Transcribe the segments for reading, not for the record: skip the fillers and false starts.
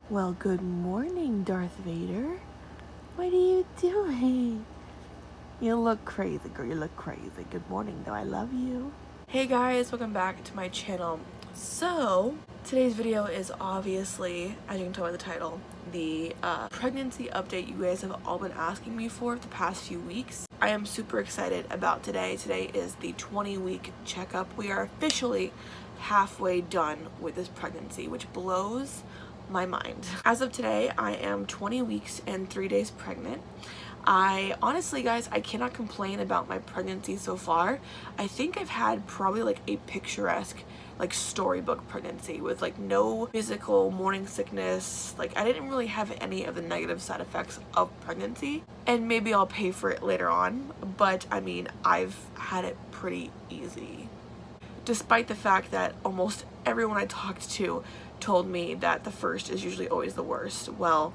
Well, good morning, Darth Vader. What are you doing? You look crazy, girl. You look crazy. Good morning, though. I love you. Hey guys, welcome back to my channel. So, today's video is obviously, as you can tell by the title, the pregnancy update you guys have all been asking me for the past few weeks. I am super excited about today. Today is the 20-week checkup. We are officially halfway done with this pregnancy, which blows my mind. As of today, I am 20 weeks and 3 days pregnant. I honestly, guys, I cannot complain about my pregnancy so far. I think I've had probably like a picturesque, like storybook pregnancy with like no physical morning sickness. Like I didn't really have any of the negative side effects of pregnancy, and maybe I'll pay for it later on, but I mean, I've had it pretty easy. Despite the fact that almost everyone I talked to told me that the first is usually always the worst. Well,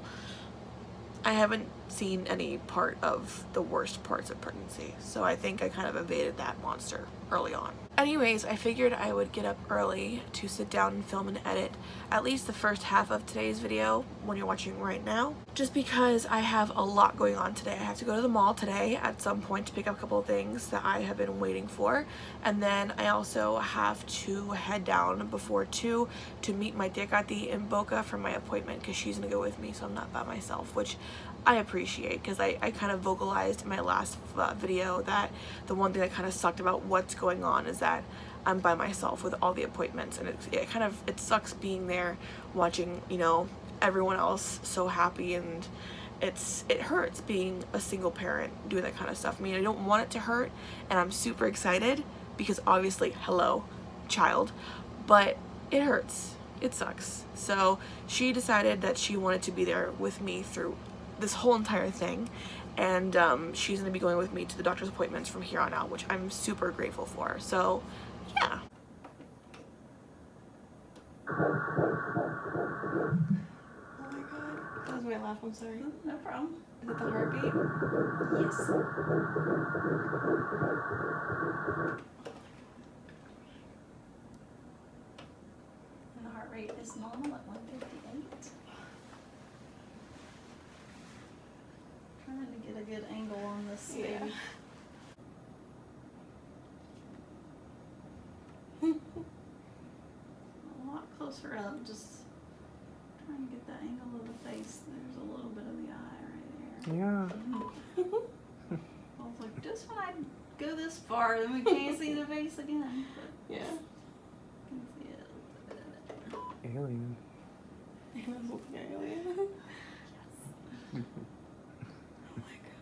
I haven't seen any part of the worst parts of pregnancy, so I think I kind of evaded that monster early on. Anyways, I figured I would get up early to sit down and film and edit at least the first half of today's video when you're watching right now, just because I have a lot going on today. I have to go to the mall today at some point to pick up a couple of things that I have been waiting for, and then I also have to head down before 2 to meet my Tecati in Boca for my appointment, because she's gonna go with me so I'm not by myself, which I appreciate, because I kind of vocalized in my last video that the one thing that kind of sucked about what's going on is that I'm by myself with all the appointments, and it sucks being there watching, you know, everyone else so happy, and it hurts being a single parent doing that kind of stuff. I mean, I don't want it to hurt, and I'm super excited because obviously, hello, child, but it hurts. It sucks. So she decided that she wanted to be there with me through this whole entire thing, and she's gonna be going with me to the doctor's appointments from here on out, which I'm super grateful for. So yeah. Oh my god, that was my laugh. I'm sorry. No problem. Is it the heartbeat? Yes. And the heart rate is normal at 158. Trying to get a good angle on this baby. A lot closer up, just trying to get the angle of the face. There's a little bit of the eye right there. Yeah. I was like, just when I go this far, then we can't see the face again. But Yeah. you can see it a little bit of it. Alien. I was looking at alien. Yes. Oh my god.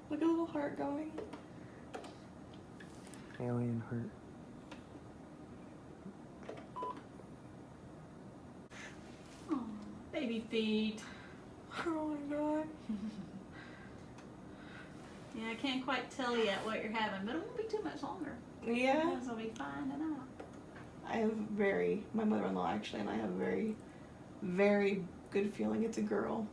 Look at the little heart going. Alien heart. Oh, baby feet. Oh my god. Yeah, I can't quite tell yet what you're having, but it won't be too much longer. Yeah. Because I'll be finding out. I have my mother-in-law actually, and I have a very, very good feeling it's a girl.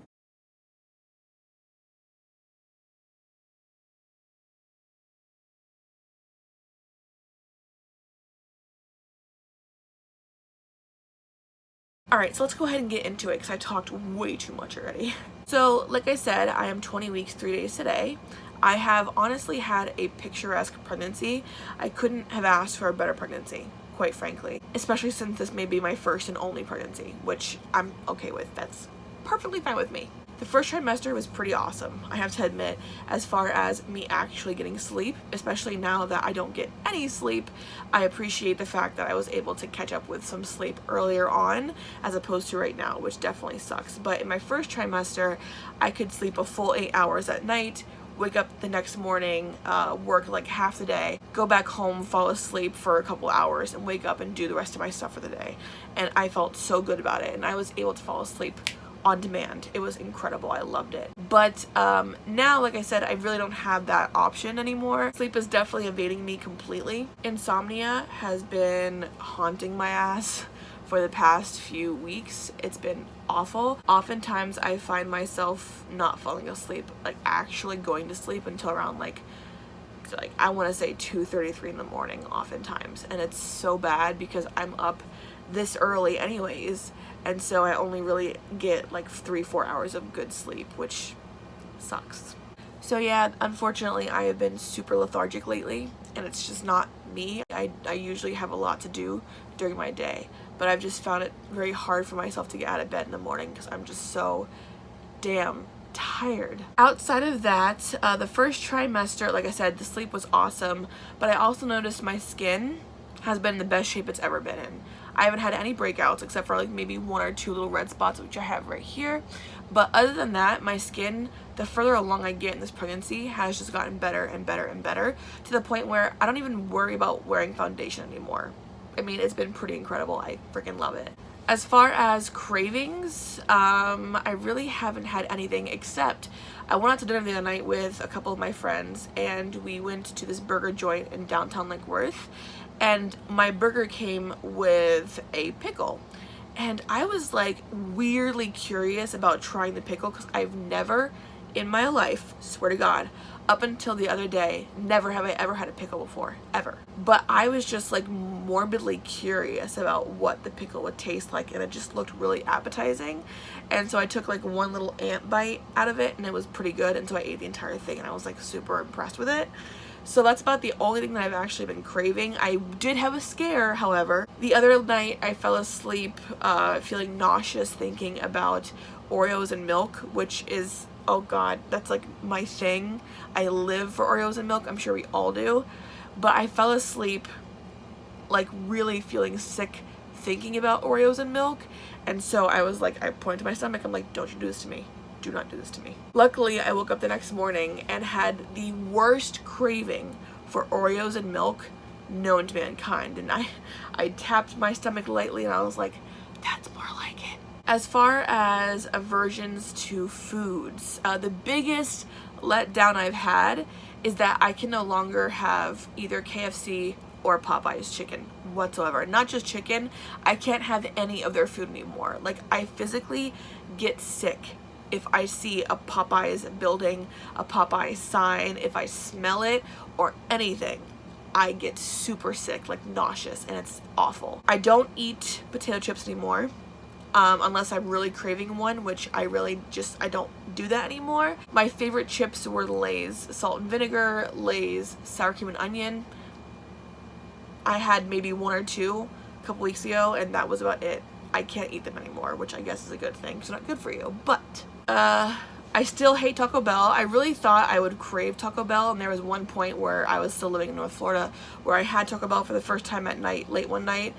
Alright, so let's go ahead and get into it because I talked way too much already. So, like I said, I am 20 weeks, 3 days today. I have honestly had a picturesque pregnancy. I couldn't have asked for a better pregnancy, quite frankly. Especially since this may be my first and only pregnancy, which I'm okay with. That's perfectly fine with me. The first trimester was pretty awesome, I have to admit, as far as me actually getting sleep, especially now that I don't get any sleep. I appreciate the fact that I was able to catch up with some sleep earlier on as opposed to right now, which definitely sucks. But in my first trimester, I could sleep a full 8 hours at night, wake up the next morning, work like half the day, go back home, fall asleep for a couple hours, and wake up and do the rest of my stuff for the day. And I felt so good about it, and I was able to fall asleep on demand. It was incredible. I loved it. But now, like I said, I really don't have that option anymore. Sleep is definitely evading me completely. Insomnia has been haunting my ass for the past few weeks. It's been awful. Oftentimes I find myself not falling asleep, like actually going to sleep until around like I want to say 2:33 in the morning oftentimes, and it's so bad because I'm up this early anyways, and so I only really get like 3-4 hours of good sleep, which sucks. So yeah, unfortunately I have been super lethargic lately, and it's just not me. I usually have a lot to do during my day, but I've just found it very hard for myself to get out of bed in the morning because I'm just so damn tired. Outside of that, the first trimester, like I said, the sleep was awesome, but I also noticed my skin has been in the best shape it's ever been in. I haven't had any breakouts except for like maybe 1 or 2 little red spots, which I have right here. But other than that, my skin, the further along I get in this pregnancy, has just gotten better and better and better, to the point where I don't even worry about wearing foundation anymore. I mean, it's been pretty incredible. I freaking love it. As far as cravings, I really haven't had anything, except I went out to dinner the other night with a couple of my friends, and we went to this burger joint in downtown Lake Worth, and my burger came with a pickle. And I was like weirdly curious about trying the pickle because I've never in my life, swear to God, up until the other day, never have I ever had a pickle before, ever. But I was just like morbidly curious about what the pickle would taste like, and it just looked really appetizing. And so I took like 1 little ant bite out of it, and it was pretty good, and so I ate the entire thing, and I was like super impressed with it. So that's about the only thing that I've actually been craving. I did have a scare, however. The other night I fell asleep feeling nauseous thinking about Oreos and milk, which is, oh god, that's like my thing. I live for Oreos and milk. I'm sure we all do. But I fell asleep like really feeling sick thinking about Oreos and milk. And so I was like, I pointed to my stomach. I'm like, don't you do this to me. Do not do this to me. Luckily, I woke up the next morning and had the worst craving for Oreos and milk known to mankind. And I tapped my stomach lightly and I was like, that's more like it. As far as aversions to foods, the biggest letdown I've had is that I can no longer have either KFC or Popeye's chicken whatsoever. Not just chicken, I can't have any of their food anymore. Like, I physically get sick if I see a Popeye's building, a Popeye sign, if I smell it or anything. I get super sick, like nauseous, and it's awful. I don't eat potato chips anymore. Unless I'm really craving one, which I don't do that anymore. My favorite chips were Lay's salt and vinegar, Lay's sour cream and onion. I had maybe 1 or 2 a couple weeks ago, and that was about it. I can't eat them anymore, which I guess is a good thing, because they're not good for you. But I still hate Taco Bell. I really thought I would crave Taco Bell, and there was one point where I was still living in North Florida where I had Taco Bell for the first time at night, late one night,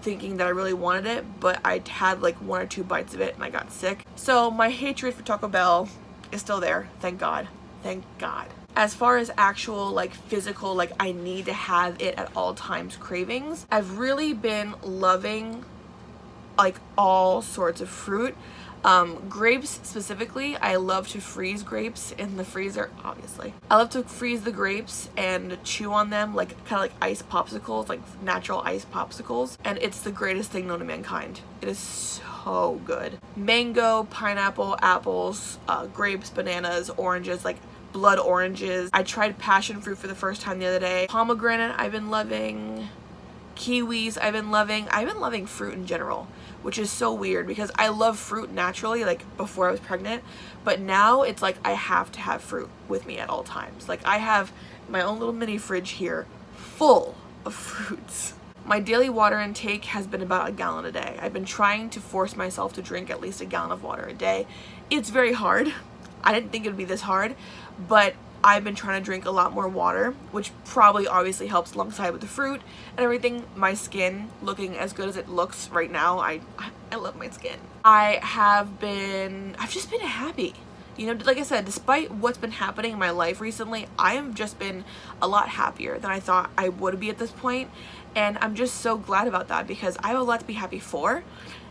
thinking that I really wanted it, but I had like 1 or 2 bites of it and I got sick. So my hatred for Taco Bell is still there, thank God. Thank God. As far as actual like physical, like I need to have it at all times cravings, I've really been loving like all sorts of fruit. Grapes specifically, I love to freeze grapes in the freezer, obviously. I love to freeze the grapes and chew on them like kind of like ice popsicles, like natural ice popsicles, and it's the greatest thing known to mankind. It is so good. Mango, pineapple, apples, grapes, bananas, oranges, like blood oranges. I tried passion fruit for the first time the other day. Pomegranate I've been loving. Kiwis I've been loving. I've been loving fruit in general, which is so weird because I love fruit naturally, like before I was pregnant, but now it's like I have to have fruit with me at all times. Like I have my own little mini fridge here full of fruits. My daily water intake has been about 1 gallon a day. I've been trying to force myself to drink at least 1 gallon of water a day. It's very hard. I didn't think it would be this hard, but I've been trying to drink a lot more water, which probably obviously helps alongside with the fruit and everything. My skin looking as good as it looks right now. I love my skin. I've just been happy. You know, like I said, despite what's been happening in my life recently, I have just been a lot happier than I thought I would be at this point. And I'm just so glad about that because I have a lot to be happy for.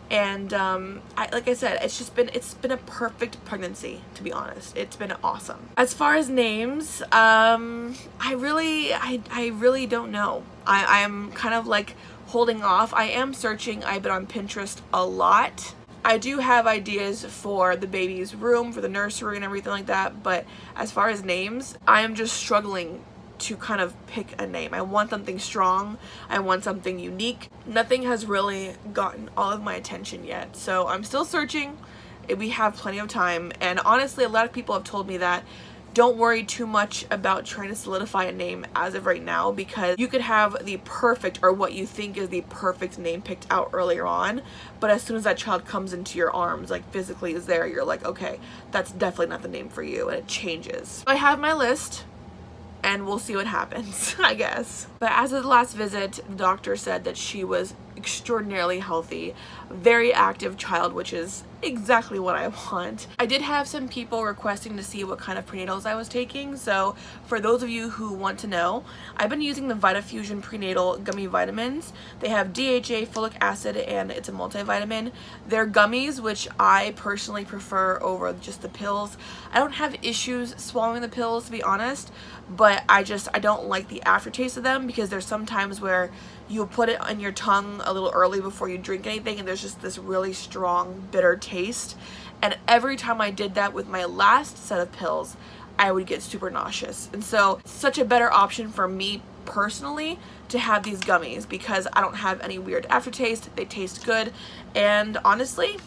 And like I said, it's been a perfect pregnancy, to be honest. It's been awesome. As far as names, I really don't know. I'm kind of like holding off. I am searching. I've been on Pinterest a lot. I do have ideas for the baby's room, for the nursery and everything like that, but as far as names, I am just struggling to kind of pick a name. I want something strong. I want something unique. Nothing has really gotten all of my attention yet, so I'm still searching. We have plenty of time, and honestly, a lot of people have told me that don't worry too much about trying to solidify a name as of right now, because you could have the perfect, or what you think is the perfect name picked out earlier on, but as soon as that child comes into your arms, like physically is there, you're like, okay, that's definitely not the name for you, and it changes. I have my list, and we'll see what happens, I guess. But as of the last visit, the doctor said that she was extraordinarily healthy, very active child, which is exactly what I want. I did have some people requesting to see what kind of prenatals I was taking, so for those of you who want to know, I've been using the VitaFusion prenatal gummy vitamins. They have DHA, folic acid, and it's a multivitamin. They're gummies, which I personally prefer over just the pills. I don't have issues swallowing the pills, to be honest, but I don't like the aftertaste of them, because there's some times where you put it on your tongue a little early before you drink anything, and there's just this really strong bitter taste. And every time I did that with my last set of pills, I would get super nauseous. And so it's such a better option for me personally to have these gummies, because I don't have any weird aftertaste. They taste good, and honestly,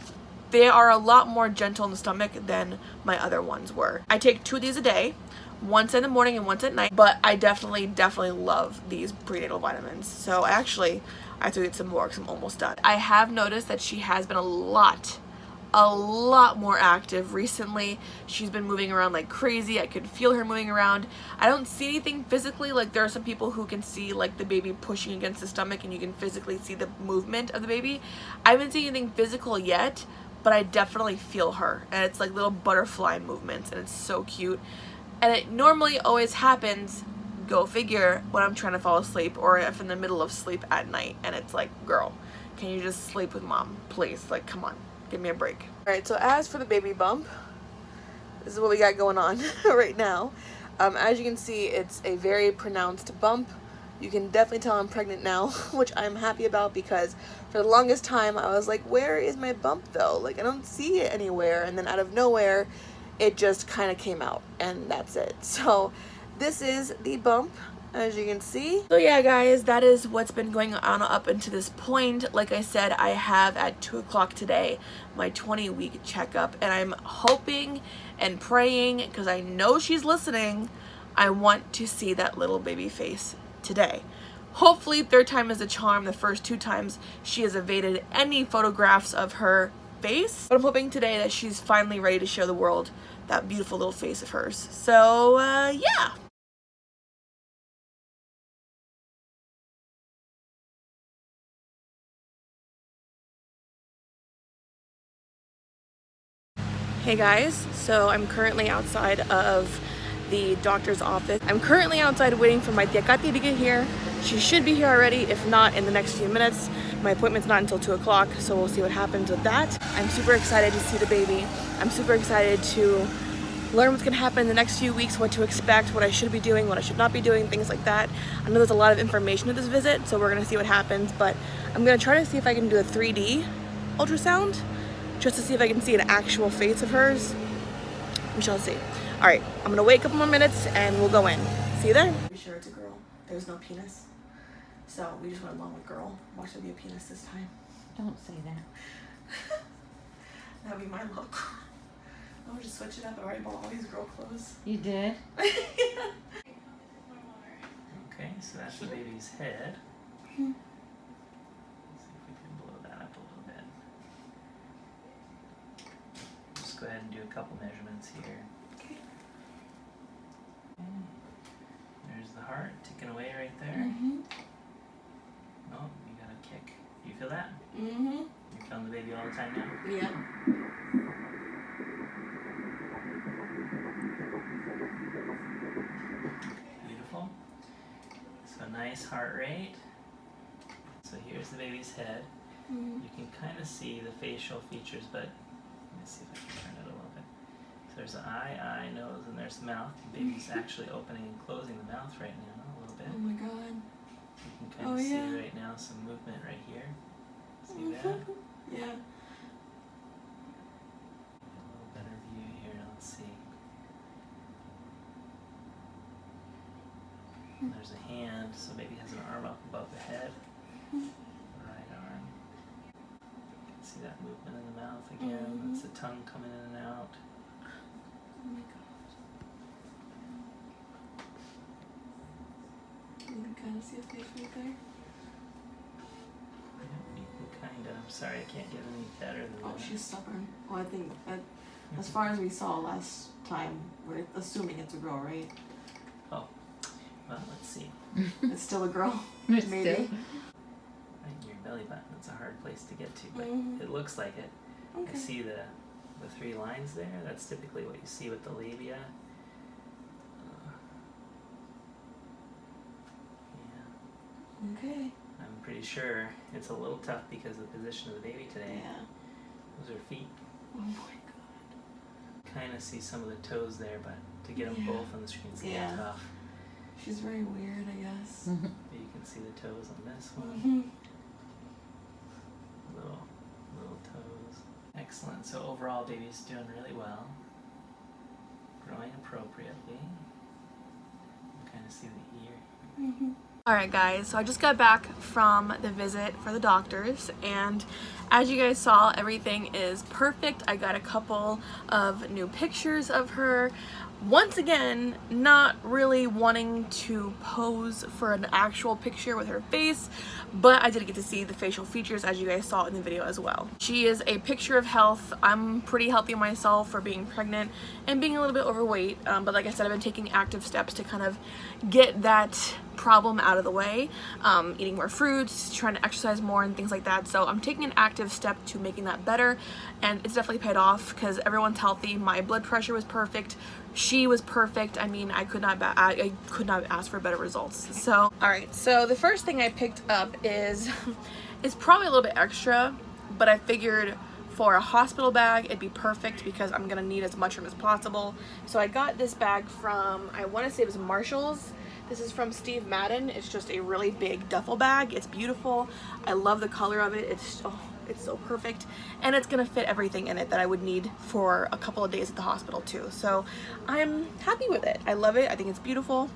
they are a lot more gentle in the stomach than my other ones were. I take 2 of these a day, once in the morning and once at night, but I definitely love these prenatal vitamins. So I have to get some more because I'm almost done. I have noticed that she has been a lot more active recently. She's been moving around like crazy. I could feel her moving around. I don't see anything physically. Like, there are some people who can see like the baby pushing against the stomach, and you can physically see the movement of the baby. I haven't seen anything physical yet, but I definitely feel her, and it's like little butterfly movements, and it's so cute. And it normally always happens, go figure, when I'm trying to fall asleep, or if in the middle of sleep at night, and it's like, girl, can you just sleep with mom, please? Like, come on, give me a break. All right, so as for the baby bump, this is what we got going on right now. As you can see, it's a very pronounced bump. You can definitely tell I'm pregnant now, which I'm happy about, because for the longest time I was like, where is my bump though? Like, I don't see it anywhere. And then out of nowhere, it just kind of came out, and that's it. So this is the bump, as you can see. So yeah, guys, that is what's been going on up until this point. Like I said, I have at 2 o'clock today my 20-week checkup, and I'm hoping and praying, because I know she's listening, I want to see that little baby face today. Hopefully 3rd time is a charm. The first 2 times she has evaded any photographs of her face, but I'm hoping today that she's finally ready to show the world that beautiful little face of hers. So yeah. Hey guys, so I'm currently outside of the doctor's office. I'm currently outside waiting for my tia Katy to get here. She should be here already, if not in the next few minutes. My appointment's not until 2 o'clock, so we'll see what happens with that. I'm super excited to see the baby. I'm super excited to learn what's gonna happen in the next few weeks, what to expect, what I should be doing, what I should not be doing, things like that. I know there's a lot of information at this visit, so we're gonna see what happens, but I'm gonna try to see if I can do a 3D ultrasound, just to see if I can see an actual face of hers. We shall see. All right, I'm gonna wait a couple more minutes and we'll go in. See you there. Are we sure it's a girl? There's no penis. So we just went along with girl. Watch there be a penis this time. Don't say that. That'd be my look. I'm gonna just switch it up. I already bought all these girl clothes. You did? Okay, so that's the baby's head. Hmm. Let's see if we can blow that up a little bit. Just go ahead and do a couple measurements here. Okay. There's the heart ticking away right there. Mm-hmm. Oh, you got a kick. You feel that? Mm-hmm. You're feeling the baby all the time now? Yeah. Beautiful. So nice heart rate. So here's the baby's head. Mm-hmm. You can kind of see the facial features, but let me see if I can turn it a little bit. So there's the eye, nose, and there's the mouth. The baby's actually opening and closing the mouth right now a little bit. Oh my god. You can kind of see yeah. right now some movement right here. See that? Yeah. A little better view here. Let's see. There's a hand, so baby has an arm up above the head. Right arm. See that movement in the mouth again? That's the tongue coming in and out. Oh my gosh. You can kind of see a face right there. You can kind of. I'm sorry, I can't get any better than Oh, that. she's stubborn. Well, I think that, as far as we saw last time, we're assuming it's a girl, right? Oh, well, let's see. It's still a girl, It's maybe. still- Right in your belly button. It's a hard place to get to, but Mhm. it looks like it. Okay. I see the 3 lines there. That's typically what you see with the labia. Yeah, Okay. I'm pretty sure it's a little tough because of the position of the baby today. Yeah. Those are feet. Oh my god. Kind of see some of the toes there, but to get them Yeah. both on the screen is a Yeah. little tough. She's very weird, I guess. But you can see the toes on this one. Mm-hmm. Little toes. Excellent. So overall, baby's doing really well. Growing appropriately. You can kind of see the ear. Mm-hmm. Alright guys, so I just got back from the visit for the doctors, and as you guys saw, everything is perfect. I got a couple of new pictures of her. Once again, not really wanting to pose for an actual picture with her face, but I did get to see the facial features as you guys saw in the video as well. She is a picture of health. I'm pretty healthy myself for being pregnant and being a little bit overweight, but like I said, I've been taking active steps to kind of get that problem out of the way, eating more fruits, trying to exercise more and things like that. So I'm taking an active step to making that better, and it's definitely paid off because everyone's healthy. My blood pressure was perfect. She was perfect. I mean, I could not ask for better results. So, all right. So the first thing I picked up is probably a little bit extra, but I figured for a hospital bag it'd be perfect because I'm gonna need as much room as possible. So I got this bag from, I want to say it was Marshall's. This is from Steve Madden. It's just a really big duffel bag. It's beautiful. I love the color of it. It's so perfect, and it's gonna fit everything in it that I would need for a couple of days at the hospital too. So I'm happy with it. I love it. I think it's beautiful,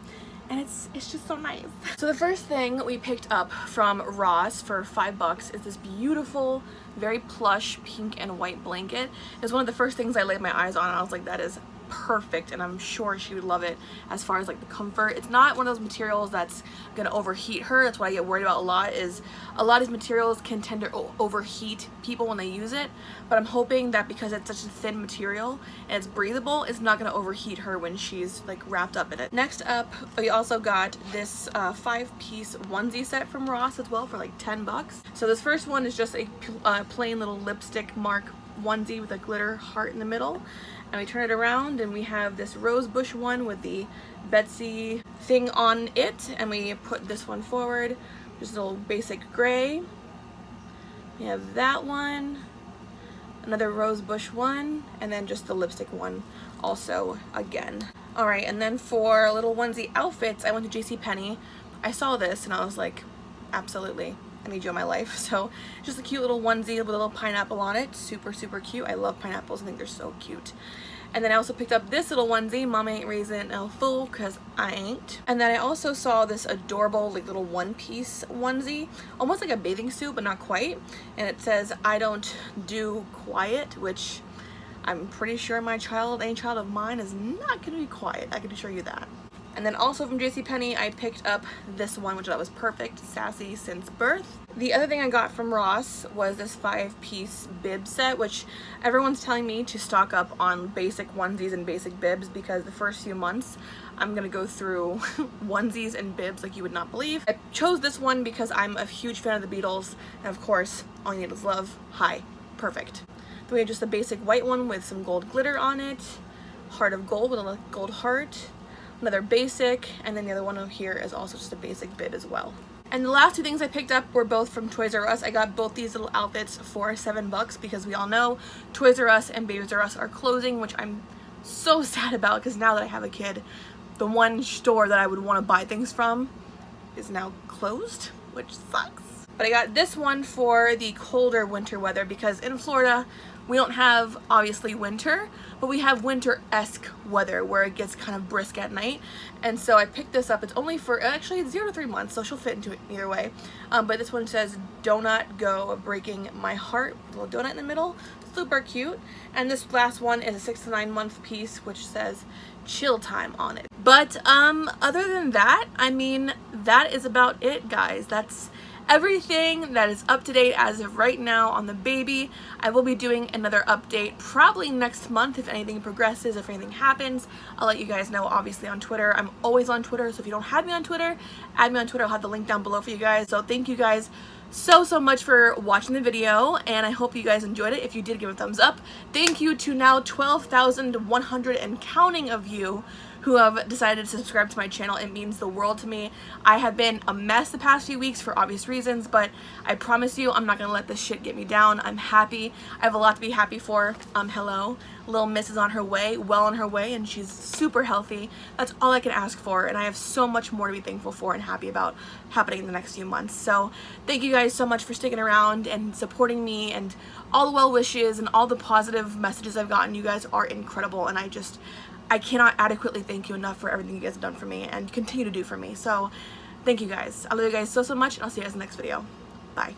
and it's just so nice. So the first thing we picked up from Ross for $5 is this beautiful, very plush pink and white blanket. It's one of the first things I laid my eyes on, and I was like, that is perfect, and I'm sure she would love it as far as like the comfort. It's not one of those materials that's gonna overheat her. That's what I get worried about a lot, is a lot of these materials can tend to overheat people when they use it, but I'm hoping that because it's such a thin material and it's breathable, it's not gonna overheat her when she's like wrapped up in it. Next up, we also got this 5-piece onesie set from Ross as well for like $10. So this first one is just a plain little lipstick mark onesie with a glitter heart in the middle, and we turn it around and we have this rose bush one with the Betsy thing on it, and we put this one forward, just a little basic gray. We have that one, another rose bush one, and then just the lipstick one also again. All right, and then for little onesie outfits, I went to JCPenney. I saw this and I was like, absolutely, I need you in my life. So just a cute little onesie with a little pineapple on it. Super, super cute. I love pineapples. I think they're so cute. And then I also picked up this little onesie. Mama ain't raising no fool, because I ain't. And then I also saw this adorable like little one-piece onesie, almost like a bathing suit, but not quite. And it says, I don't do quiet, which I'm pretty sure any child of mine is not going to be quiet. I can assure you that. And then also from JCPenney, I picked up this one, which I thought was perfect, Sassy Since Birth. The other thing I got from Ross was this 5-piece bib set, which everyone's telling me to stock up on basic onesies and basic bibs because the first few months I'm gonna go through onesies and bibs like you would not believe. I chose this one because I'm a huge fan of the Beatles, and of course, All You Need Is Love. Hi, perfect. Then we have just a basic white one with some gold glitter on it, heart of gold with a gold heart, another basic, and then the other one over here is also just a basic bib as well. And the last 2 things I picked up were both from Toys R Us. I got both these little outfits for $7 because we all know Toys R Us and Babies R Us are closing, which I'm so sad about because now that I have a kid, the one store that I would want to buy things from is now closed, which sucks. But I got this one for the colder winter weather because in Florida, We don't have obviously winter, but we have winter-esque weather where it gets kind of brisk at night. And so I picked this up. It's only for actually it's 0 to 3 months, so she'll fit into it either way. But this one says "Donut Go," breaking my heart, a little donut in the middle, super cute. And this last one is a 6 to 9 month piece, which says "Chill Time" on it. But other than that, I mean, that is about it, guys. That's everything that is up to date as of right now on the baby. I will be doing another update probably next month if anything progresses, if anything happens. I'll let you guys know, obviously, on Twitter. I'm always on Twitter, so if you don't have me on Twitter, add me on Twitter. I'll have the link down below for you guys. So thank you guys so much for watching the video, and I hope you guys enjoyed it. If you did, give it a thumbs up. Thank you to now 12,100 and counting of you who have decided to subscribe to my channel. It means the world to me. I have been a mess the past few weeks for obvious reasons, but I promise you I'm not gonna let this shit get me down. I'm happy. I have a lot to be happy for. Hello. Little Miss is on her way, well on her way, and she's super healthy. That's all I can ask for, and I have so much more to be thankful for and happy about happening in the next few months. So thank you guys so much for sticking around and supporting me, and all the well wishes and all the positive messages I've gotten. You guys are incredible, and I cannot adequately thank you enough for everything you guys have done for me and continue to do for me. So thank you guys. I love you guys so much, and I'll see you guys in the next video. Bye.